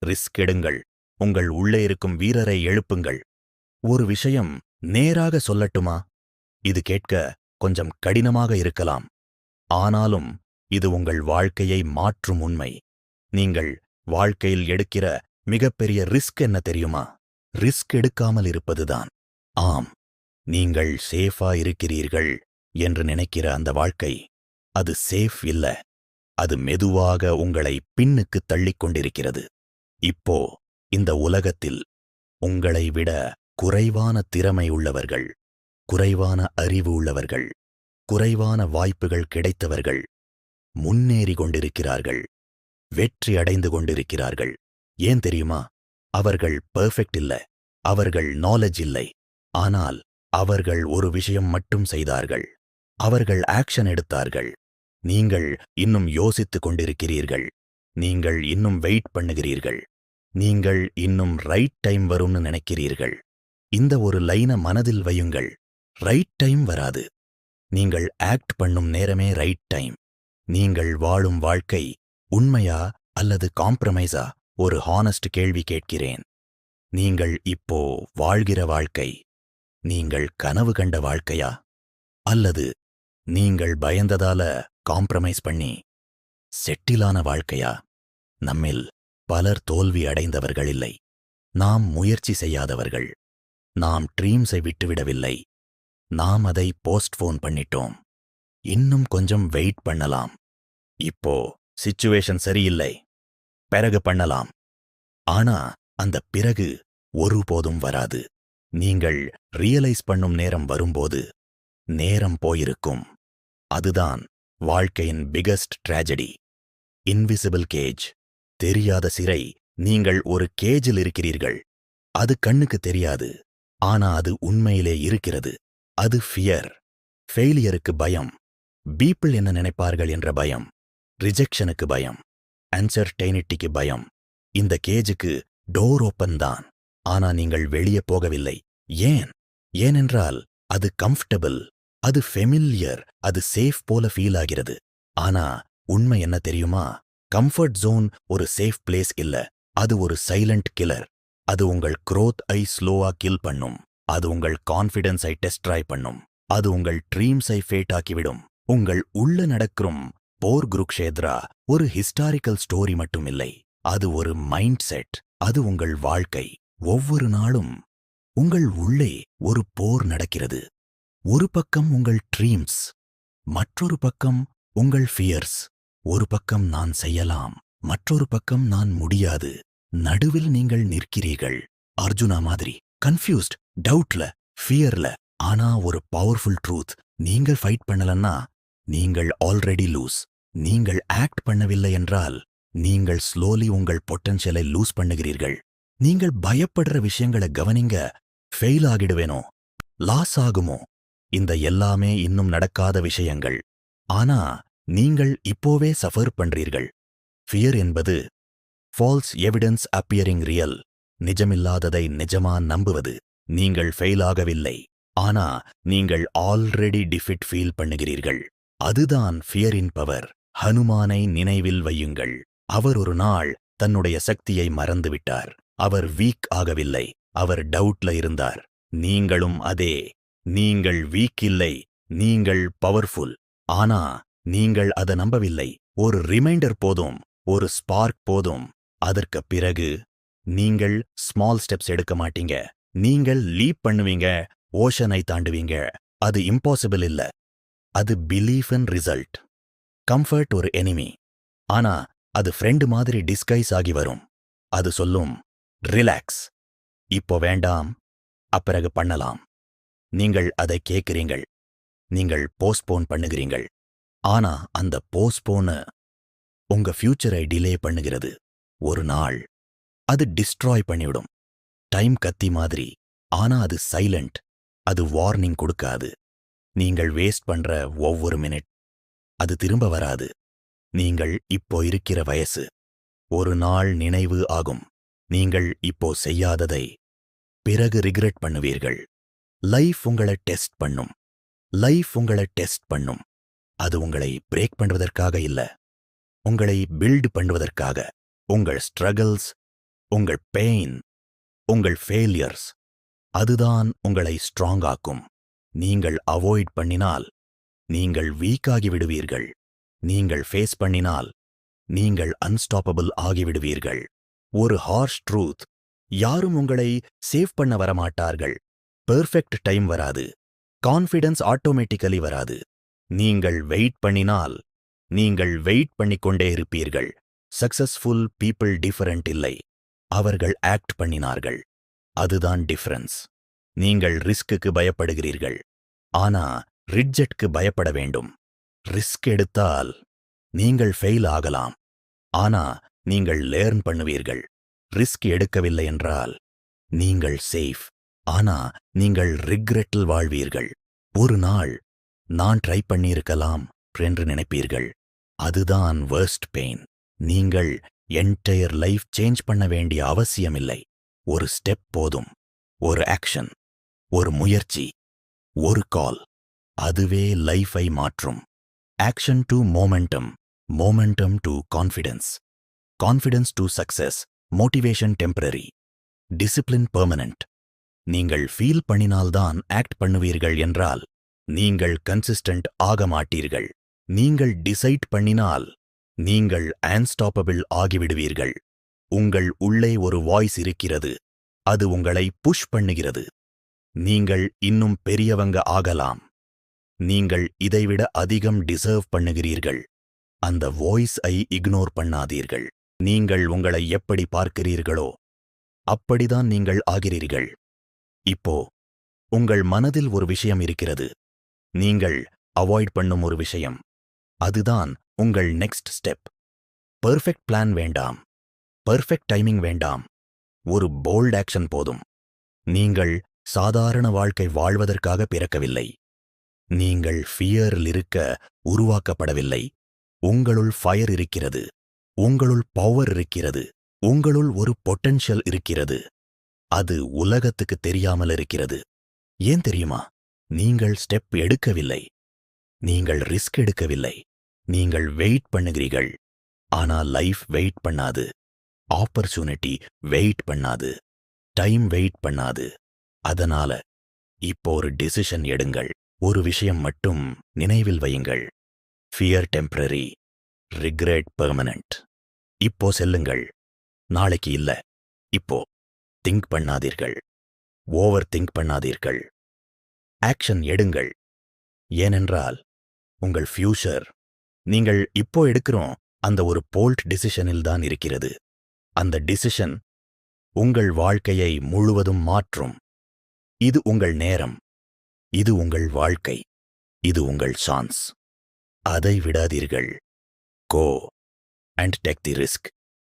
Risk எடுங்கள். உங்கள் உள்ளே இருக்கும் வீரரை எழுப்புங்கள். ஒரு விஷயம் நேராக சொல்லட்டுமா? இது கேட்க கொஞ்சம் கடினமாக இருக்கலாம். ஆனாலும் இது உங்கள் வாழ்க்கையை மாற்றும் உண்மை. நீங்கள் வாழ்க்கையில் எடுக்கிற மிகப்பெரிய ரிஸ்க் என்ன தெரியுமா? ரிஸ்க் எடுக்காமல் இருப்பதுதான். ஆம், நீங்கள் சேஃபா இருக்கிறீர்கள் என்று நினைக்கிற அந்த வாழ்க்கை, அது சேஃப் இல்ல. அது மெதுவாக உங்களை பின்னுக்கு தள்ளிக் கொண்டிருக்கிறது. இப்போ இந்த உலகத்தில் உங்களை விட குறைவான திறமை உள்ளவர்கள், குறைவான அறிவு உள்ளவர்கள், குறைவான வாய்ப்புகள் கிடைத்தவர்கள் முன்னேறி கொண்டிருக்கிறார்கள், வெற்றி அடைந்து கொண்டிருக்கிறார்கள். ஏன் தெரியுமா? அவர்கள் பெர்ஃபெக்ட் இல்ல, அவர்கள் நாலேஜ் இல்லை. ஆனால் அவர்கள் ஒரு விஷயம் மட்டும் செய்தார்கள். அவர்கள் ஆக்ஷன் எடுத்தார்கள். நீங்கள் இன்னும் யோசித்துக் கொண்டிருக்கிறீர்கள். நீங்கள் இன்னும் வெயிட் பண்ணுகிறீர்கள். நீங்கள் இன்னும் ரைட் டைம் வரும்னு நினைக்கிறீர்கள். இந்த ஒரு லைனை மனதில் வையுங்கள். ரைட் டைம் வராது. நீங்கள் ஆக்ட் பண்ணும் நேரமே ரைட் டைம். நீங்கள் வாழும் வாழ்க்கை உண்மையா அல்லது காம்ப்ரமைஸா? ஒரு ஹானஸ்ட் கேள்வி கேட்கிறேன். நீங்கள் இப்போ வாழ்கிற வாழ்க்கை நீங்கள் கனவு கண்ட வாழ்க்கையா? அல்லது நீங்கள் பயந்ததால காம்ப்ரமைஸ் பண்ணி செட்டிலான வாழ்க்கையா? நம்மில் பலர் தோல்வி அடைந்தவர்கள் இல்லை. நாம் முயற்சி செய்யாதவர்கள். நாம் ட்ரீம்ஸை விட்டுவிடவில்லை. நாம் அதை போஸ்ட்போன் பண்ணிட்டோம். இன்னும் கொஞ்சம் வெயிட் பண்ணலாம். இப்போ சிச்சுவேஷன் சரியில்லை, பிறகு பண்ணலாம். ஆனா அந்த பிறகு ஒருபோதும் வராது. நீங்கள் ரியலைஸ் பண்ணும் நேரம் வரும்போது நேரம் போயிருக்கும். அதுதான் வாழ்க்கையின் பிகஸ்ட் ட்ராஜடி. இன்விசிபிள் கேஜ், தெரியாத சிறை. நீங்கள் ஒரு கேஜில் இருக்கிறீர்கள். அது கண்ணுக்கு தெரியாது. ஆனா அது உண்மையிலே இருக்கிறது. அது ஃபியர். ஃபெயிலியருக்கு பயம். பீப்பிள் என்ன நினைப்பார்கள் என்ற பயம். ரிஜெக்ஷனுக்கு பயம். அன்சர்டைனிட்டிக்கு பயம். இந்த கேஜுக்கு டோர் ஓப்பன் தான். ஆனா நீங்கள் வெளியே போகவில்லை. ஏன்? ஏனென்றால் அது கம்ஃபர்டபிள், அது ஃபெமிலியர், அது சேஃப் போல ஃபீல் ஆகிறது. ஆனா உண்மை என்ன தெரியுமா? கம்ஃபர்ட் ஜோன் ஒரு சேஃப் பிளேஸ் இல்ல. அது ஒரு சைலண்ட் கில்லர். அது உங்கள் growth ஐ ஸ்லோவா கில் பண்ணும். அது உங்கள் கான்ஃபிடன்ஸை டெஸ்ட்ராய் பண்ணும். அது உங்கள் ட்ரீம்ஸை ஃபேட் ஆக்கிவிடும். உங்கள் உள்ள நடக்கும் போர் குருக்ஷேத்ரா ஒரு ஹிஸ்டாரிக்கல் ஸ்டோரி மட்டும் இல்லை. அது ஒரு மைண்ட் செட். அது உங்கள் வாழ்க்கை. ஒவ்வொரு நாளும் உங்கள் உள்ளே ஒரு போர் நடக்கிறது. ஒரு பக்கம் உங்கள் ட்ரீம்ஸ், மற்றொரு பக்கம் உங்கள் ஃபியர்ஸ். ஒரு பக்கம் நான் செய்யலாம், மற்றொரு பக்கம் நான் முடியாது. நடுவில் நீங்கள் நிற்கிறீர்கள். அர்ஜுனா மாதிரி கன்ஃபியூஸ்ட், டவுட்ல, ஃபியர்ல. ஆனா ஒரு பவர்ஃபுல் ட்ரூத், நீங்கள் ஃபைட் பண்ணலன்னா நீங்கள் ஆல்ரெடி லூஸ். நீங்கள் ஆக்ட் பண்ணவில்லை என்றால் நீங்கள் ஸ்லோலி உங்கள் பொட்டன்ஷியலை லூஸ் பண்ணுகிறீர்கள். நீங்கள் பயப்படுற விஷயங்களை கவனிங்க. ஃபெயில் ஆகிடுவேனோ, லாஸ் ஆகுமோ, இந்த எல்லாமே இன்னும் நடக்காத விஷயங்கள். ஆனா நீங்கள் இப்போவே சஃபர் பண்றீர்கள். ஃபியர் என்பது ஃபால்ஸ் எவிடன்ஸ் அப்பியரிங் ரியல். நிஜமில்லாததை நிஜமா நம்புவது. நீங்கள் ஃபெயில் ஆகவில்லை, ஆனா நீங்கள் ஆல்ரெடி டிஃபிட் ஃபீல் பண்ணுகிறீர்கள். அதுதான் ஃபியரின் பவர். ஹனுமானை நினைவில் வையுங்கள். அவர் ஒரு நாள் தன்னுடைய சக்தியை மறந்துவிட்டார். அவர் வீக் ஆகவில்லை, அவர் டவுட்ல இருந்தார். நீங்களும் அதே. நீங்கள் வீக் இல்லை, நீங்கள் பவர்ஃபுல். ஆனா நீங்கள் அதை நம்பவில்லை. ஒரு ரிமைண்டர் போதும், ஒரு ஸ்பார்க் போதும். அதற்கு பிறகு நீங்கள் ஸ்மால் ஸ்டெப்ஸ் எடுக்க மாட்டீங்க. நீங்கள் லீப் பண்ணுவீங்க, ஓஷனை தாண்டுவீங்க. அது இம்பாசிபிள் இல்ல. அது பிலீஃப் இன் ரிசல்ட். கம்ஃபர்ட் ஒரு எனிமி. ஆனா அது ஃப்ரெண்டு மாதிரி டிஸ்கைஸ் ஆகி வரும். அது சொல்லும், ரிலாக்ஸ், இப்போ வேண்டாம், அப்பிறகு பண்ணலாம். நீங்கள் அதை கேட்கிறீங்கள். நீங்கள் போஸ்ட்போன் பண்ணுகிறீங்கள். ஆனா அந்த போஸ்ட்போனு உங்க ஃபியூச்சரை டிலே பண்ணுகிறது. ஒரு நாள் அது டிஸ்ட்ராய் பண்ணிவிடும். டைம் கத்தி மாதிரி. ஆனா அது சைலண்ட். அது வார்னிங் கொடுக்காது. நீங்கள் வேஸ்ட் பண்ற ஒவ்வொரு மினிட் அது திரும்ப வராது. நீங்கள் இப்போ இருக்கிற வயசு ஒரு நாள் நினைவு ஆகும். நீங்கள் இப்போ செய்யாததை பிறகு ரிக்ரெட் பண்ணுவீர்கள். லைஃப் உங்களை டெஸ்ட் பண்ணும். லைஃப் உங்களை டெஸ்ட் பண்ணும். அது உங்களை பிரேக் பண்ணுவதற்காக இல்ல, உங்களை பில்ட் பண்ணுவதற்காக. உங்கள் ஸ்ட்ரகிள்ஸ், உங்கள் பெயின், உங்கள் ஃபெயிலியர்ஸ், அதுதான் உங்களை ஸ்ட்ராங் ஆக்கும். நீங்கள் அவாய்ட் பண்ணினால் நீங்கள் வீக்காகி விடுவீர்கள். நீங்கள் ஃபேஸ் பண்ணினால் நீங்கள் அன்ஸ்டாப்பபிள் ஆகிவிடுவீர்கள். ஒரு ஹார்ஷ் ட்ரூத், யாரும் உங்களை சேவ் பண்ண வரமாட்டார்கள். பெர்ஃபெக்ட் டைம் வராது. கான்ஃபிடன்ஸ் ஆட்டோமேட்டிக்கலி வராது. நீங்கள் வெயிட் பண்ணினால் நீங்கள் வெயிட் பண்ணிக்கொண்டே இருப்பீர்கள். சக்சஸ்ஃபுல் பீப்பிள் டிஃபரண்ட் இல்லை, அவர்கள் ஆக்ட் பண்ணினார்கள். அதுதான் டிஃபரன்ஸ். நீங்கள் ரிஸ்க்குக்கு பயப்படுகிறீர்கள், ஆனா ரிட்ஜெட்க்கு பயப்பட வேண்டும். ரிஸ்க் எடுத்தால் நீங்கள் ஃபெயில் ஆகலாம், ஆனா நீங்கள் லேர்ன் பண்ணுவீர்கள். ரிஸ்க் எடுக்கவில்லை என்றால் நீங்கள் சேஃப், ஆனா நீங்கள் ரிக்ரெட்டில் வாழ்வீர்கள். ஒரு நாள் நான் ட்ரை பண்ணியிருக்கலாம் என்று நினைப்பீர்கள். அதுதான் வர்ஸ்ட் பெயின். நீங்கள் என்டையர் லைஃப் சேஞ்ச் பண்ண வேண்டிய அவசியமில்லை. ஒரு ஸ்டெப் போதும். ஒரு ஆக்ஷன், ஒரு முயற்சி, ஒரு கால், அதுவே லைஃபை மாற்றும். Action to momentum, momentum to confidence, confidence to success, motivation temporary, discipline permanent. நீங்கள் ஃபீல் பண்ணினால்தான் ஆக்ட் பண்ணுவீர்கள் என்றால் நீங்கள் கன்சிஸ்டன்ட் ஆக மாட்டீர்கள். நீங்கள் டிசைட் பண்ணினால் நீங்கள் அன்ஸ்டாப்பபிள் ஆகிவிடுவீர்கள். உங்கள் உள்ளே ஒரு வாய்ஸ் இருக்கிறது, அது உங்களை புஷ் பண்ணுகிறது. நீங்கள் இன்னும் பெரியவங்க ஆகலாம். நீங்கள் இதைவிட அதிகம் டிசர்வ் பண்ணுகிறீர்கள். அந்த வாய்ஸ்-ஐ இக்னோர் பண்ணாதீர்கள். நீங்கள் உங்களை எப்படி பார்க்கிறீர்களோ அப்படிதான் நீங்கள் ஆகிறீர்கள். இப்போ உங்கள் மனதில் ஒரு விஷயம் இருக்கிறது, நீங்கள் அவாய்ட் பண்ணும் ஒரு விஷயம். அதுதான் உங்கள் நெக்ஸ்ட் ஸ்டெப். பெர்ஃபெக்ட் பிளான் வேண்டாம், பெர்ஃபெக்ட் டைமிங் வேண்டாம், ஒரு போல்ட் ஆக்ஷன் போதும். நீங்கள் சாதாரண வாழ்க்கை வாழ்வதற்காக பிறக்கவில்லை. நீங்கள் ஃபியரில் இருக்க உருவாக்கப்படவில்லை. உங்களுள் ஃபயர் இருக்கிறது, உங்களுள் பவர் இருக்கிறது, உங்களுள் ஒரு பொட்டென்ஷியல் இருக்கிறது. அது உலகத்துக்கு தெரியாமல் இருக்கிறது. ஏன் தெரியுமா? நீங்கள் ஸ்டெப் எடுக்கவில்லை, நீங்கள் ரிஸ்க் எடுக்கவில்லை. நீங்கள் வெயிட் பண்ணுகிறீர்கள். ஆனா லைஃப் வெயிட் பண்ணாது, ஆப்பர்ச்சுனிட்டி வெயிட் பண்ணாது, டைம் வெயிட் பண்ணாது. அதனால இப்போ ஒரு டிசிஷன் எடுங்கள். ஒரு விஷயம் மட்டும் நினைவில் வையுங்கள், ஃபியர் டெம்பரரி, ரிக்ரெட் பெர்மனன்ட். இப்போ செல்லுங்கள், நாளைக்கு இல்ல, இப்போ. திங்க் பண்ணாதீர்கள், ஓவர் திங்க் பண்ணாதீர்கள், ஆக்ஷன் எடுங்கள். ஏனென்றால் உங்கள் ஃபியூச்சர் நீங்கள் இப்போ எடுக்கிறோம் அந்த ஒரு போல்ட் டிசிஷனில் தான் இருக்கிறது. அந்த டிசிஷன் உங்கள் வாழ்க்கையை முழுவதும் மாற்றும். இது உங்கள் நேரம், இது உங்கள் வாழ்க்கை, இது உங்கள் சான்ஸ். அதை விடாதீர்கள். Go and take the risk.